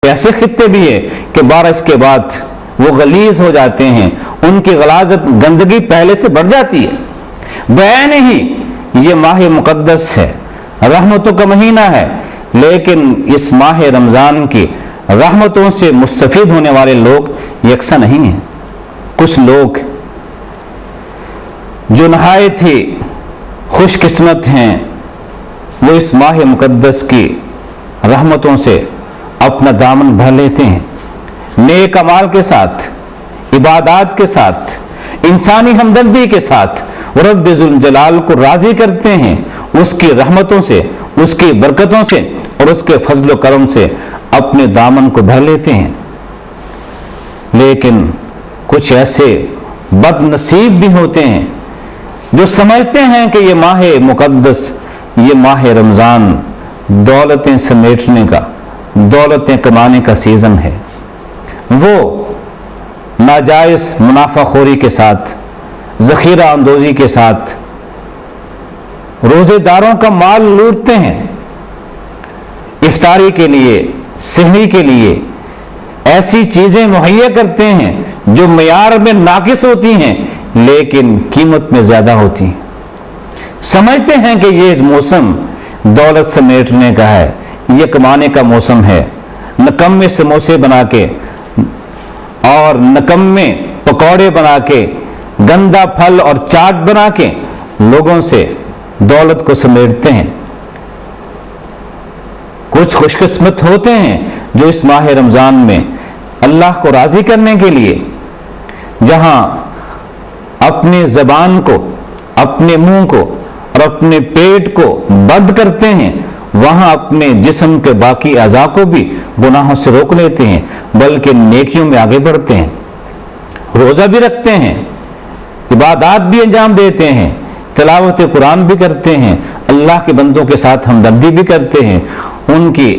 ایسے خطے بھی ہیں کہ بارش کے بعد وہ غلیظ ہو جاتے ہیں، ان کی غلاظت گندگی پہلے سے بڑھ جاتی ہے۔ بیان ہی یہ ماہ مقدس ہے، رحمتوں کا مہینہ ہے، لیکن اس ماہ رمضان کی رحمتوں سے مستفید ہونے والے لوگ یکساں نہیں ہیں۔ کچھ لوگ جو نہایت ہی خوش قسمت ہیں وہ اس ماہ مقدس کی رحمتوں سے اپنا دامن بھر لیتے ہیں، نیک اعمال کے ساتھ، عبادات کے ساتھ، انسانی ہمدردی کے ساتھ رب ذوالجلال کو راضی کرتے ہیں، اس کی رحمتوں سے، اس کی برکتوں سے اور اس کے فضل و کرم سے اپنے دامن کو بھر لیتے ہیں۔ لیکن کچھ ایسے بد نصیب بھی ہوتے ہیں جو سمجھتے ہیں کہ یہ ماہ مقدس، یہ ماہ رمضان دولتیں سمیٹنے کا، دولتیں کمانے کا سیزن ہے۔ وہ ناجائز منافع خوری کے ساتھ، ذخیرہ اندوزی کے ساتھ روزے داروں کا مال لوٹتے ہیں، افطاری کے لیے، سحری کے لیے ایسی چیزیں مہیا کرتے ہیں جو معیار میں ناقص ہوتی ہیں لیکن قیمت میں زیادہ ہوتی ہیں۔ سمجھتے ہیں کہ یہ موسم دولت سمیٹنے کا ہے، یہ کمانے کا موسم ہے۔ نکمے سموسے بنا کے اور نکمے پکوڑے بنا کے، گندا پھل اور چاٹ بنا کے لوگوں سے دولت کو سمیٹتے ہیں۔ کچھ خوش قسمت ہوتے ہیں جو اس ماہ رمضان میں اللہ کو راضی کرنے کے لیے جہاں اپنی زبان کو، اپنے منہ کو اور اپنے پیٹ کو بند کرتے ہیں، وہاں اپنے جسم کے باقی اعضاء کو بھی گناہوں سے روک لیتے ہیں، بلکہ نیکیوں میں آگے بڑھتے ہیں، روزہ بھی رکھتے ہیں، عبادات بھی انجام دیتے ہیں، تلاوت قرآن بھی کرتے ہیں، اللہ کے بندوں کے ساتھ ہمدردی بھی کرتے ہیں، ان کی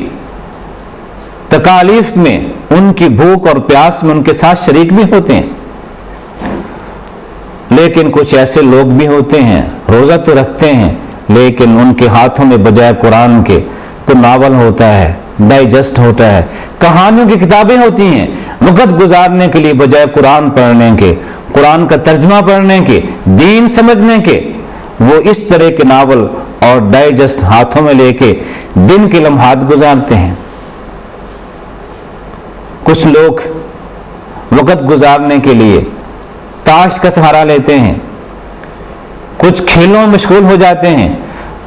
تکالیف میں، ان کی بھوک اور پیاس میں ان کے ساتھ شریک بھی ہوتے ہیں۔ لیکن کچھ ایسے لوگ بھی ہوتے ہیں روزہ تو رکھتے ہیں لیکن ان کے ہاتھوں میں بجائے قرآن کے تو ناول ہوتا ہے، ڈائجسٹ ہوتا ہے، کہانیوں کی کتابیں ہوتی ہیں، وقت گزارنے کے لیے بجائے قرآن پڑھنے کے، قرآن کا ترجمہ پڑھنے کے، دین سمجھنے کے، وہ اس طرح کے ناول اور ڈائجسٹ ہاتھوں میں لے کے دن کے لمحات گزارتے ہیں۔ کچھ لوگ وقت گزارنے کے لیے تاش کا سہارا لیتے ہیں، کچھ کھیلوں میں مشغول ہو جاتے ہیں،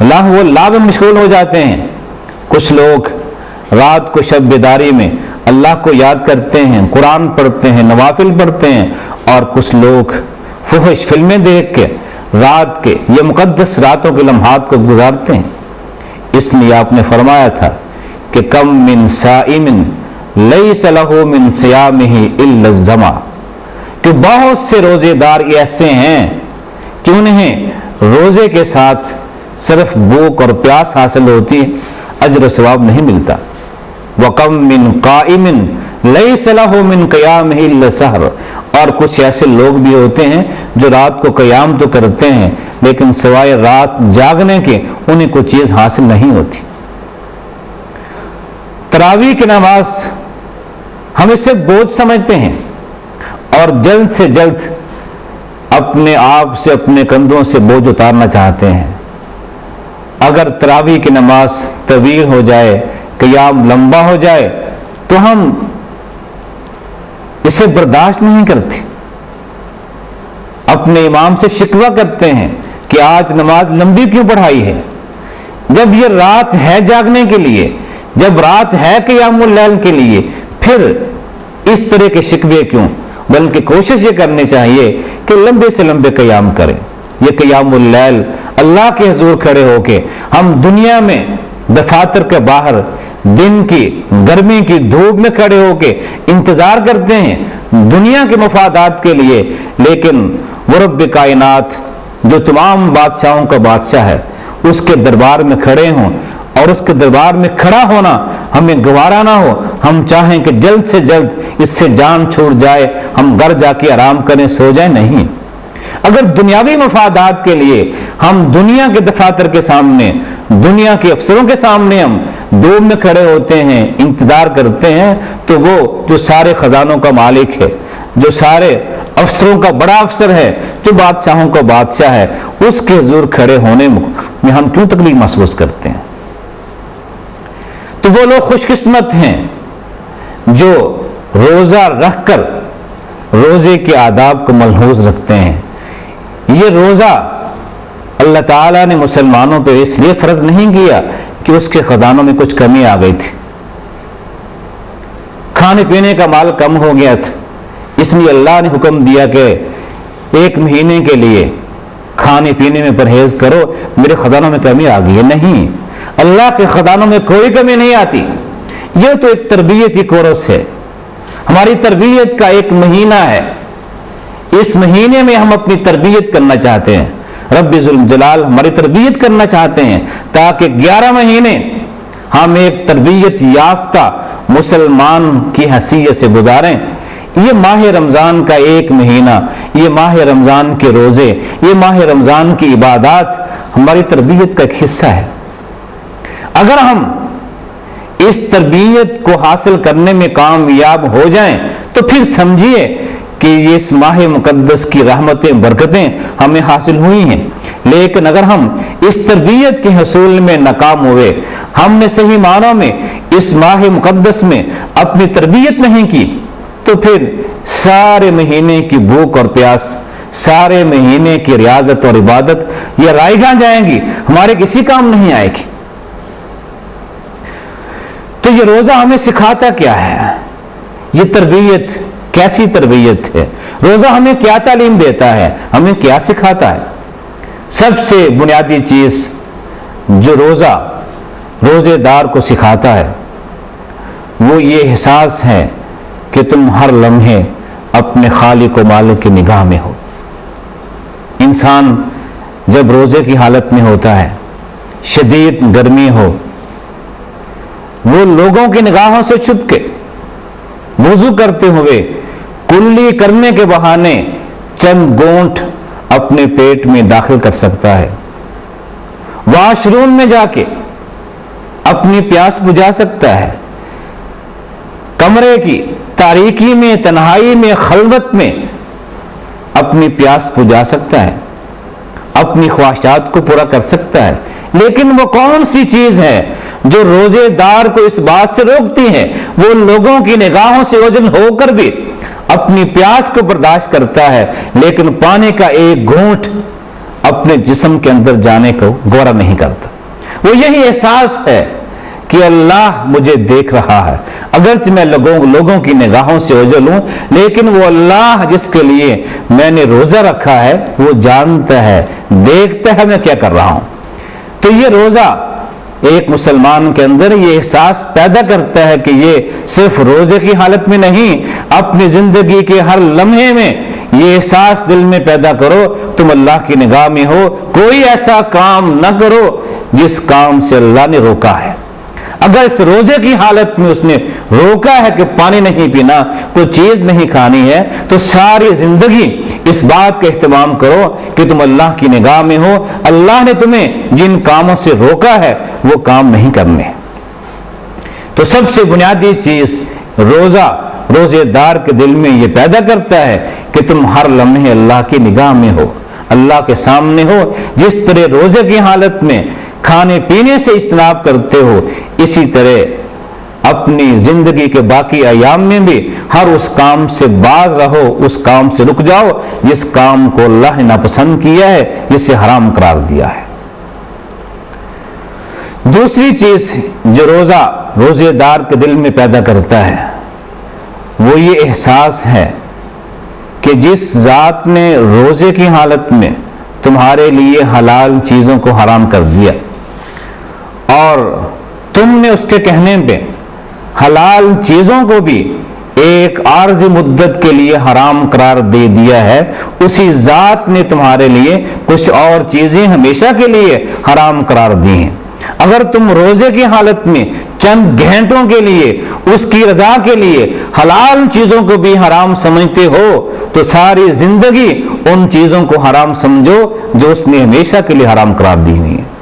لہو و لعب میں مشغول ہو جاتے ہیں، کچھ لوگ رات کو شب بیداری میں اللہ کو یاد کرتے ہیں، قرآن پڑھتے ہیں، نوافل پڑھتے ہیں، اور کچھ لوگ فحش فلمیں دیکھ کے رات کے یہ مقدس راتوں کے لمحات کو گزارتے ہیں۔ اس لیے آپ نے فرمایا تھا کہ کم من صائم لیس لہ من صیامہ الا الظما، کہ بہت سے روزے دار ایسے ہیں کہ انہیں روزے کے ساتھ صرف بھوک اور پیاس حاصل ہوتی ہے، اجر و ثواب نہیں ملتا۔ وَكَمْ مِنْ قَائِمٍ لَيْسَ لَهُ مِنْ قِيَامِهِ إِلَّا السَّحْرُ، اور کچھ ایسے لوگ بھی ہوتے ہیں جو رات کو قیام تو کرتے ہیں لیکن سوائے رات جاگنے کے انہیں کوئی چیز حاصل نہیں ہوتی۔ تراویح کی نماز ہم اسے بوجھ سمجھتے ہیں اور جلد سے جلد اپنے آپ سے، اپنے کندھوں سے بوجھ اتارنا چاہتے ہیں۔ اگر تراویح کی نماز طویل ہو جائے، قیام لمبا ہو جائے تو ہم اسے برداشت نہیں کرتے، اپنے امام سے شکوہ کرتے ہیں کہ آج نماز لمبی کیوں پڑھائی ہے، جب یہ رات ہے جاگنے کے لیے، جب رات ہے قیام اللیل کے لیے، پھر اس طرح کے شکوے کیوں؟ بلکہ کوشش یہ کرنی چاہیے کہ لمبے سے لمبے قیام کریں۔ یہ قیام اللیل اللہ کے حضور کھڑے ہو کے ہم دنیا میں دفاتر کے باہر دن کی گرمی کی دھوپ میں کھڑے ہو کے انتظار کرتے ہیں دنیا کے مفادات کے لیے، لیکن وہ رب کائنات جو تمام بادشاہوں کا بادشاہ ہے اس کے دربار میں کھڑے ہوں، اور اس کے دربار میں کھڑا ہونا ہمیں گوارا نہ ہو، ہم چاہیں کہ جلد سے جلد اس سے جان چھوٹ جائے، ہم گھر جا کے آرام کریں، سو جائیں، نہیں، اگر دنیاوی مفادات کے لیے ہم دنیا کے دفاتر کے سامنے، دنیا کے افسروں کے سامنے ہم دوب میں کھڑے ہوتے ہیں، انتظار کرتے ہیں، تو وہ جو سارے خزانوں کا مالک ہے، جو سارے افسروں کا بڑا افسر ہے، جو بادشاہوں کا بادشاہ ہے، اس کے حضور کھڑے ہونے میں ہم کیوں تکلیف محسوس کرتے ہیں؟ تو وہ لوگ خوش قسمت ہیں جو روزہ رکھ کر روزے کے آداب کو ملحوظ رکھتے ہیں۔ یہ روزہ اللہ تعالیٰ نے مسلمانوں پہ اس لیے فرض نہیں کیا کہ اس کے خزانوں میں کچھ کمی آ گئی تھی، کھانے پینے کا مال کم ہو گیا تھا، اس لیے اللہ نے حکم دیا کہ 1 مہینے کے لیے کھانے پینے میں پرہیز کرو، میرے خزانوں میں کمی آ گئی ہے۔ نہیں، اللہ کے خزانوں میں کوئی کمی نہیں آتی۔ یہ تو ایک تربیتی کورس ہے، ہماری تربیت کا 1 مہینہ ہے، اس مہینے میں ہم اپنی تربیت کرنا چاہتے ہیں، رب ذوالجلال ہماری تربیت کرنا چاہتے ہیں تاکہ 11 مہینے ہم ایک تربیت یافتہ مسلمان کی حیثیت سے گزاریں۔ یہ ماہ رمضان کا 1 مہینہ، یہ ماہ رمضان کے روزے، یہ ماہ رمضان کی عبادات ہماری تربیت کا ایک حصہ ہے۔ اگر ہم اس تربیت کو حاصل کرنے میں کامیاب ہو جائیں تو پھر سمجھیے کہ اس ماہ مقدس کی رحمتیں برکتیں ہمیں حاصل ہوئی ہیں۔ لیکن اگر ہم اس تربیت کے حصول میں ناکام ہوئے، ہم نے صحیح معنوں میں اس ماہ مقدس میں اپنی تربیت نہیں کی، تو پھر سارے مہینے کی بھوک اور پیاس، سارے مہینے کی ریاضت اور عبادت یہ رائیگاں جائیں گی، ہمارے کسی کام نہیں آئے گی۔ تو یہ روزہ ہمیں سکھاتا کیا ہے؟ یہ تربیت کیسی تربیت ہے؟ روزہ ہمیں کیا تعلیم دیتا ہے؟ ہمیں کیا سکھاتا ہے؟ سب سے بنیادی چیز جو روزے دار کو سکھاتا ہے وہ یہ احساس ہے کہ تم ہر لمحے اپنے خالق و مالک کی نگاہ میں ہو۔ انسان جب روزے کی حالت میں ہوتا ہے، شدید گرمی ہو، وہ لوگوں کی نگاہوں سے چھپ کے وضو کرتے ہوئے کلی کرنے کے بہانے چند گونٹھ اپنے پیٹ میں داخل کر سکتا ہے، واش روم میں جا کے اپنی پیاس بجھا سکتا ہے، کمرے کی تاریکی میں، تنہائی میں، خلوت میں اپنی پیاس بجھا سکتا ہے، اپنی خواہشات کو پورا کر سکتا ہے۔ لیکن وہ کون سی چیز ہے جو روزے دار کو اس بات سے روکتی ہے؟ وہ لوگوں کی نگاہوں سے اوجھل ہو کر بھی اپنی پیاس کو برداشت کرتا ہے، لیکن پانی کا 1 گھونٹ اپنے جسم کے اندر جانے کو گوارا نہیں کرتا۔ وہ یہی احساس ہے کہ اللہ مجھے دیکھ رہا ہے، اگرچہ میں لوگوں کی نگاہوں سے اوجھل ہوں، لیکن وہ اللہ جس کے لیے میں نے روزہ رکھا ہے وہ جانتا ہے، دیکھتا ہے میں کیا کر رہا ہوں۔ تو یہ روزہ ایک مسلمان کے اندر یہ احساس پیدا کرتا ہے کہ یہ صرف روزے کی حالت میں نہیں، اپنی زندگی کے ہر لمحے میں یہ احساس دل میں پیدا کرو تم اللہ کی نگاہ میں ہو، کوئی ایسا کام نہ کرو جس کام سے اللہ نے روکا ہے۔ اگر اس روزے کی حالت میں اس نے روکا ہے کہ پانی نہیں پینا، کوئی چیز نہیں کھانی ہے، تو ساری زندگی اس بات کا اہتمام کرو کہ تم اللہ کی نگاہ میں ہو، اللہ نے تمہیں جن کاموں سے روکا ہے وہ کام نہیں کرنے۔ تو سب سے بنیادی چیز روزے دار کے دل میں یہ پیدا کرتا ہے کہ تم ہر لمحے اللہ کی نگاہ میں ہو، اللہ کے سامنے ہو۔ جس طرح روزے کی حالت میں کھانے پینے سے اجتناب کرتے ہو، اسی طرح اپنی زندگی کے باقی ایام میں بھی ہر اس کام سے باز رہو، اس کام سے رک جاؤ جس کام کو اللہ نے ناپسند کیا ہے، جسے حرام قرار دیا ہے۔ دوسری چیز جو روزے دار کے دل میں پیدا کرتا ہے وہ یہ احساس ہے کہ جس ذات نے روزے کی حالت میں تمہارے لیے حلال چیزوں کو حرام کر دیا اور تم نے اس کے کہنے پہ حلال چیزوں کو بھی ایک عارضی مدت کے لیے حرام قرار دے دیا ہے، اسی ذات نے تمہارے لیے کچھ اور چیزیں ہمیشہ کے لیے حرام قرار دی ہیں۔ اگر تم روزے کی حالت میں چند گھنٹوں کے لیے اس کی رضا کے لیے حلال چیزوں کو بھی حرام سمجھتے ہو تو ساری زندگی ان چیزوں کو حرام سمجھو جو اس نے ہمیشہ کے لیے حرام قرار دی ہوئی ہیں۔